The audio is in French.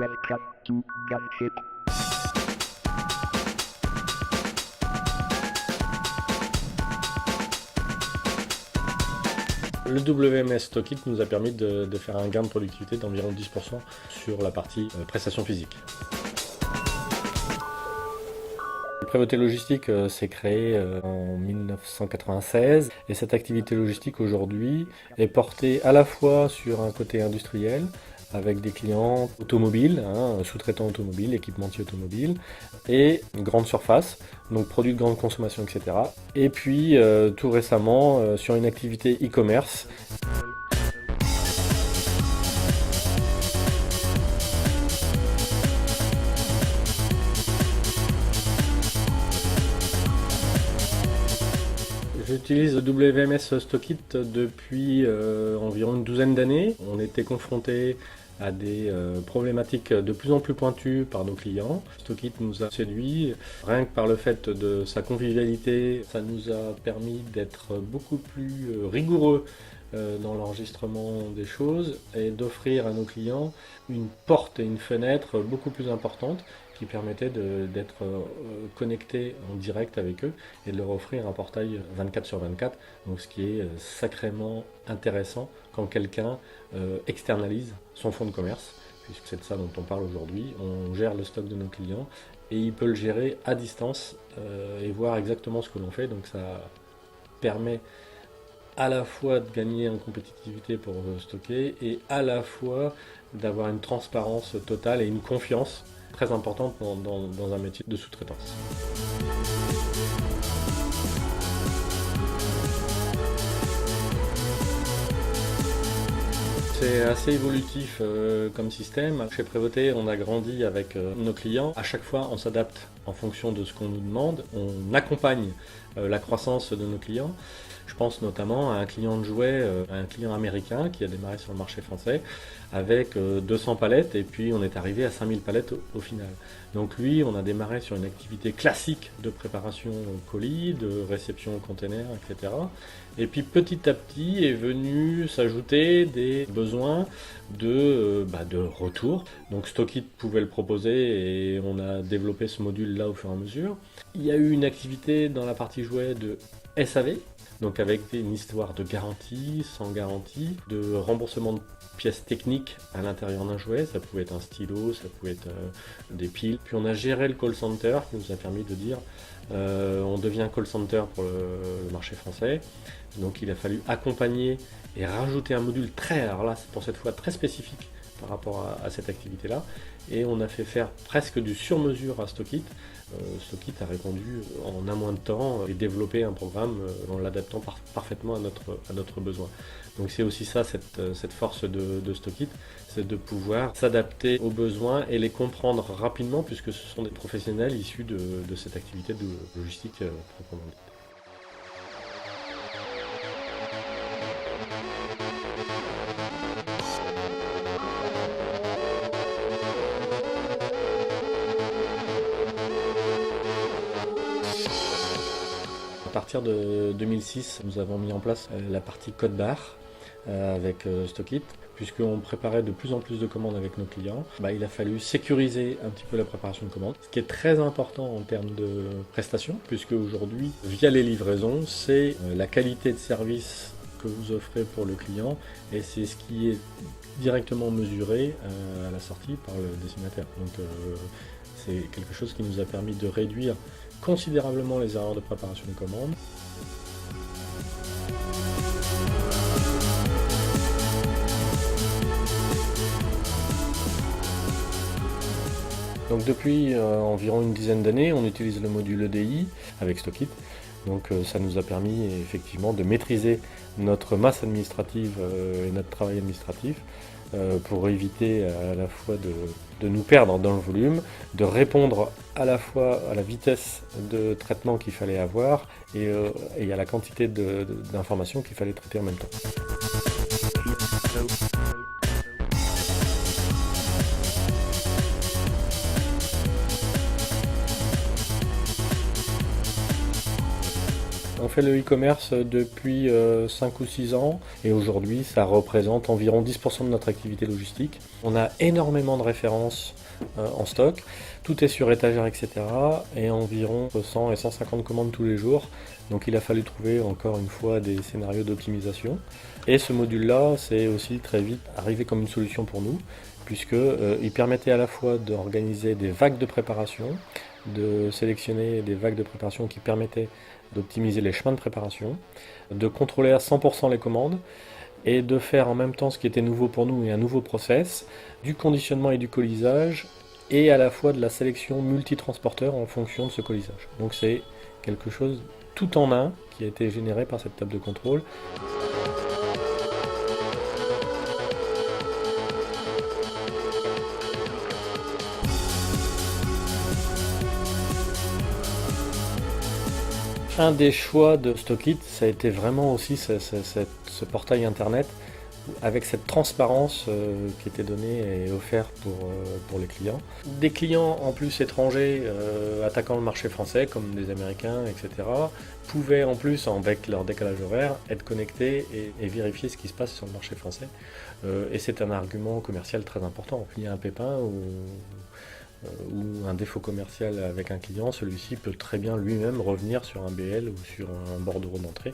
Welcome to Gunship. Le WMS Stockit nous a permis de faire un gain de productivité d'environ 10% sur la partie prestation physique. Prévôté Logistique s'est créé en 1996 et cette activité logistique aujourd'hui est portée à la fois sur un côté industriel avec des clients automobiles, sous-traitants automobiles, équipementiers automobiles et grande surface, donc produits de grande consommation, etc. Et puis tout récemment sur une activité e-commerce. J'utilise WMS Stockit depuis environ une douzaine d'années. On était confronté à des problématiques de plus en plus pointues par nos clients. Stockit nous a séduit, rien que par le fait de sa convivialité, ça nous a permis d'être beaucoup plus rigoureux dans l'enregistrement des choses et d'offrir à nos clients une porte et une fenêtre beaucoup plus importantes qui permettait d'être connecté en direct avec eux et de leur offrir un portail 24/24, donc ce qui est sacrément intéressant quand quelqu'un externalise son fonds de commerce, puisque c'est de ça dont on parle aujourd'hui. On gère le stock de nos clients et il peut le gérer à distance et voir exactement ce que l'on fait, donc ça permet à la fois de gagner en compétitivité pour stocker et à la fois d'avoir une transparence totale et une confiance très importante dans un métier de sous-traitance. C'est assez évolutif comme système. Chez Prévôté, on a grandi avec nos clients. À chaque fois, on s'adapte en fonction de ce qu'on nous demande. On accompagne la croissance de nos clients. Je pense notamment à un client de jouets, un client américain qui a démarré sur le marché français avec 200 palettes et puis on est arrivé à 5000 palettes au final. Donc lui, on a démarré sur une activité classique de préparation colis, de réception container, etc. Et puis petit à petit est venu s'ajouter des besoins de retour. Donc Stockit pouvait le proposer et on a développé ce module-là au fur et à mesure. Il y a eu une activité dans la partie jouets de SAV, donc avec une histoire de garantie, sans garantie, de remboursement de pièces techniques à l'intérieur d'un jouet. Ça pouvait être un stylo, ça pouvait être des piles. Puis on a géré le call center qui nous a permis de dire on devient call center pour le marché français. Donc il a fallu accompagner et rajouter un module alors là pour cette fois très spécifique par rapport à cette activité-là. Et on a fait faire presque du sur-mesure à Stockit. Stockit a répondu en un mois de temps et développé un programme en l'adaptant parfaitement à notre besoin. Donc c'est aussi ça, cette force de Stockit, c'est de pouvoir s'adapter aux besoins et les comprendre rapidement puisque ce sont des professionnels issus de cette activité de logistique proprement dite. À partir de 2006, nous avons mis en place la partie code barre avec Stockit, puisqu'on préparait de plus en plus de commandes avec nos clients. Il a fallu sécuriser un petit peu la préparation de commandes, ce qui est très important en termes de prestations, puisque aujourd'hui, via les livraisons, c'est la qualité de service que vous offrez pour le client et c'est ce qui est directement mesuré à la sortie par le destinataire. Donc c'est quelque chose qui nous a permis de réduire considérablement les erreurs de préparation de commandes. Donc depuis environ une dizaine d'années, on utilise le module EDI avec Stockit. Donc ça nous a permis effectivement de maîtriser notre masse administrative et notre travail administratif pour éviter à la fois de nous perdre dans le volume, de répondre à la fois à la vitesse de traitement qu'il fallait avoir et à la quantité d'informations qu'il fallait traiter en même temps. En fait le e-commerce depuis 5 ou 6 ans et aujourd'hui ça représente environ 10% de notre activité logistique. On a énormément de références en stock, tout est sur étagère, etc. et environ 100 et 150 commandes tous les jours. Donc il a fallu trouver encore une fois des scénarios d'optimisation. Et ce module-là, c'est aussi très vite arrivé comme une solution pour nous, puisqu'il permettait à la fois d'organiser des vagues de préparation, de sélectionner des vagues de préparation qui permettaient d'optimiser les chemins de préparation, de contrôler à 100% les commandes, et de faire en même temps ce qui était nouveau pour nous et un nouveau process, du conditionnement et du colisage, et à la fois de la sélection multitransporteur en fonction de ce colisage. Donc c'est quelque chose tout en un qui a été généré par cette table de contrôle. Un des choix de Stockit, ça a été vraiment aussi ce portail internet avec cette transparence qui était donnée et offerte pour les clients. Des clients en plus étrangers attaquant le marché français, comme des Américains, etc., pouvaient en plus, avec leur décalage horaire, être connectés et vérifier ce qui se passe sur le marché français. Et c'est un argument commercial très important. Il y a un pépin ou un défaut commercial avec un client, celui-ci peut très bien lui-même revenir sur un BL ou sur un bordereau d'entrée.